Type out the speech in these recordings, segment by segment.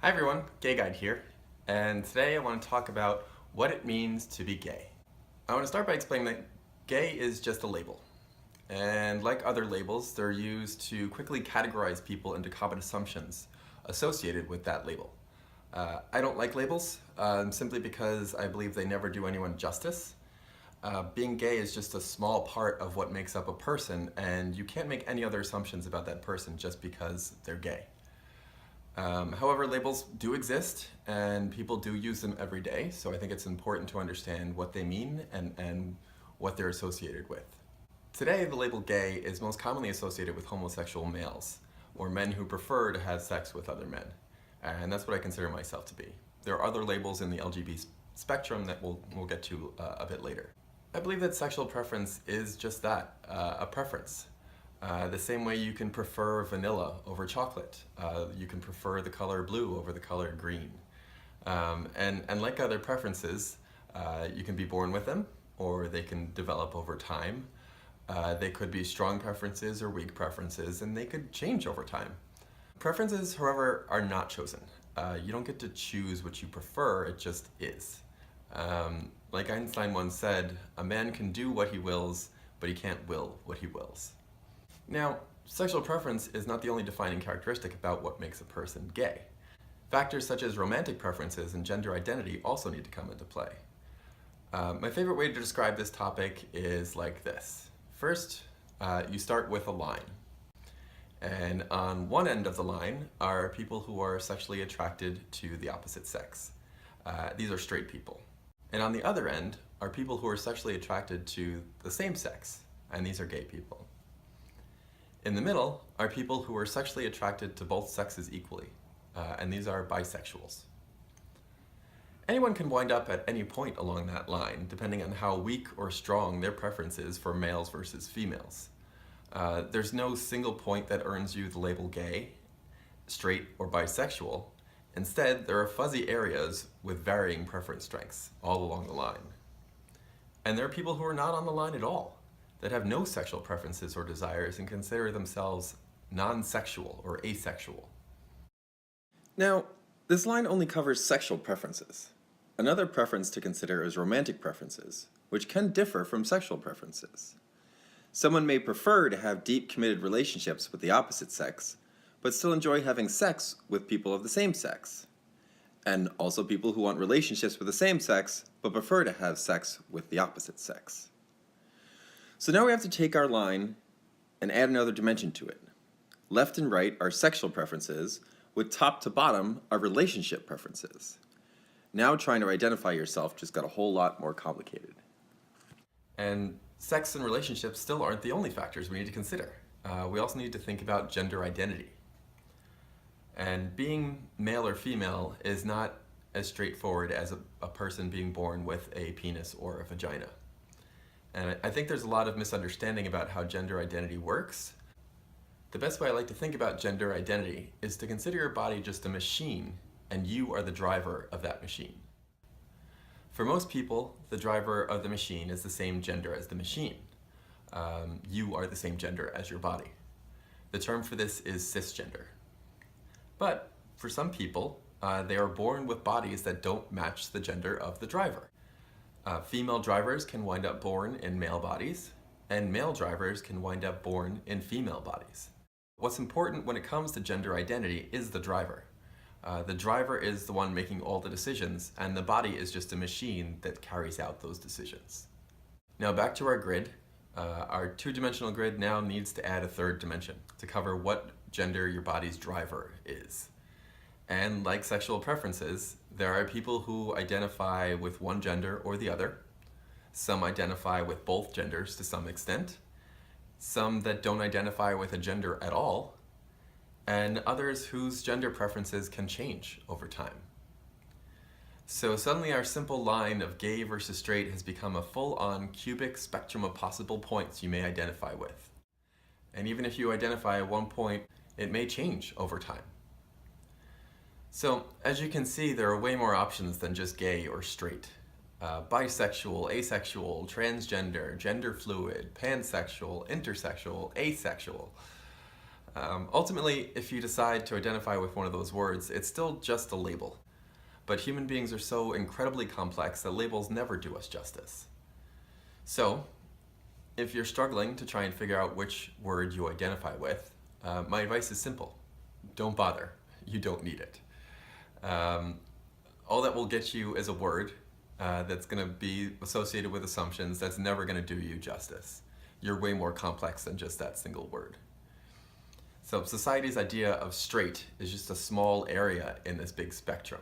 Hi everyone, Guyde here, and today I want to talk about what it means to be gay. I want to start by explaining that gay is just a label, and like other labels, they're used to quickly categorize people into common assumptions associated with that label. I don't like labels, simply because I believe they never do anyone justice. Being gay is just a small part of what makes up a person, and you can't make any other assumptions about that person just because they're gay. However, labels do exist and people do use them every day, so I think it's important to understand what they mean and what they're associated with. Today, the label gay is most commonly associated with homosexual males, or men who prefer to have sex with other men, and that's what I consider myself to be. There are other labels in the LGBT spectrum that we'll get to a bit later. I believe that sexual preference is just that, a preference. The same way you can prefer vanilla over chocolate. You can prefer the color blue over the color green. And like other preferences, you can be born with them or they can develop over time. They could be strong preferences or weak preferences, and they could change over time. Preferences, however, are not chosen. You don't get to choose what you prefer, it just is. Like Einstein once said, a man can do what he wills, but he can't will what he wills. Now, sexual preference is not the only defining characteristic about what makes a person gay. Factors such as romantic preferences and gender identity also need to come into play. My favorite way to describe this topic is like this. First, you start with a line. And on one end of the line are people who are sexually attracted to the opposite sex. These are straight people. And on the other end are people who are sexually attracted to the same sex, and these are gay people. In the middle are people who are sexually attracted to both sexes equally, and these are bisexuals. Anyone can wind up at any point along that line, depending on how weak or strong their preference is for males versus females. There's no single point that earns you the label gay, straight, or bisexual. Instead, there are fuzzy areas with varying preference strengths all along the line. And there are people who are not on the line at all, that have no sexual preferences or desires and consider themselves non-sexual or asexual. Now, this line only covers sexual preferences. Another preference to consider is romantic preferences, which can differ from sexual preferences. Someone may prefer to have deep, committed relationships with the opposite sex, but still enjoy having sex with people of the same sex. And also people who want relationships with the same sex, but prefer to have sex with the opposite sex. So now we have to take our line and add another dimension to it. Left and right are sexual preferences, with top to bottom are relationship preferences. Now trying to identify yourself just got a whole lot more complicated. And sex and relationships still aren't the only factors we need to consider. We also need to think about gender identity. And being male or female is not as straightforward as a person being born with a penis or a vagina. And I think there's a lot of misunderstanding about how gender identity works. The best way I like to think about gender identity is to consider your body just a machine, and you are the driver of that machine. For most people, the driver of the machine is the same gender as the machine. You are the same gender as your body. The term for this is cisgender. But for some people, they are born with bodies that don't match the gender of the driver. Female drivers can wind up born in male bodies, and male drivers can wind up born in female bodies. What's important when it comes to gender identity is the driver. The driver is the one making all the decisions, and the body is just a machine that carries out those decisions. Now back to our grid. Our two-dimensional grid now needs to add a third dimension to cover what gender your body's driver is. And like sexual preferences, there are people who identify with one gender or the other. Some identify with both genders to some extent. Some that don't identify with a gender at all. And others whose gender preferences can change over time. So suddenly our simple line of gay versus straight has become a full-on cubic spectrum of possible points you may identify with. And even if you identify at one point, it may change over time. So, as you can see, there are way more options than just gay or straight. Bisexual, asexual, transgender, gender fluid, pansexual, intersexual, asexual. Ultimately, if you decide to identify with one of those words, it's still just a label. But human beings are so incredibly complex that labels never do us justice. So, if you're struggling to try and figure out which word you identify with, my advice is simple. Don't bother. You don't need it. All that will get you is a word that's going to be associated with assumptions that's never going to do you justice. You're way more complex than just that single word. So society's idea of straight is just a small area in this big spectrum.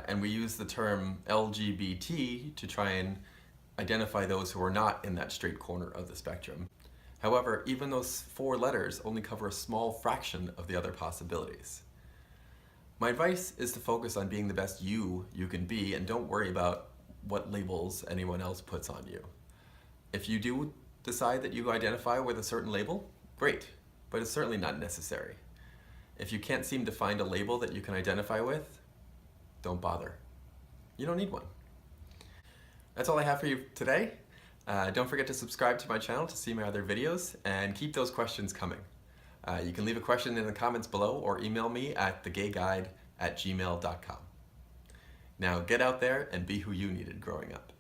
And we use the term LGBT to try and identify those who are not in that straight corner of the spectrum. However, even those 4 letters only cover a small fraction of the other possibilities. My advice is to focus on being the best you can be, and don't worry about what labels anyone else puts on you. If you do decide that you identify with a certain label, great, but it's certainly not necessary. If you can't seem to find a label that you can identify with, don't bother. You don't need one. That's all I have for you today. Don't forget to subscribe to my channel to see my other videos, and keep those questions coming. You can leave a question in the comments below or email me at thegayguide@gmail.com. Now get out there and be who you needed growing up.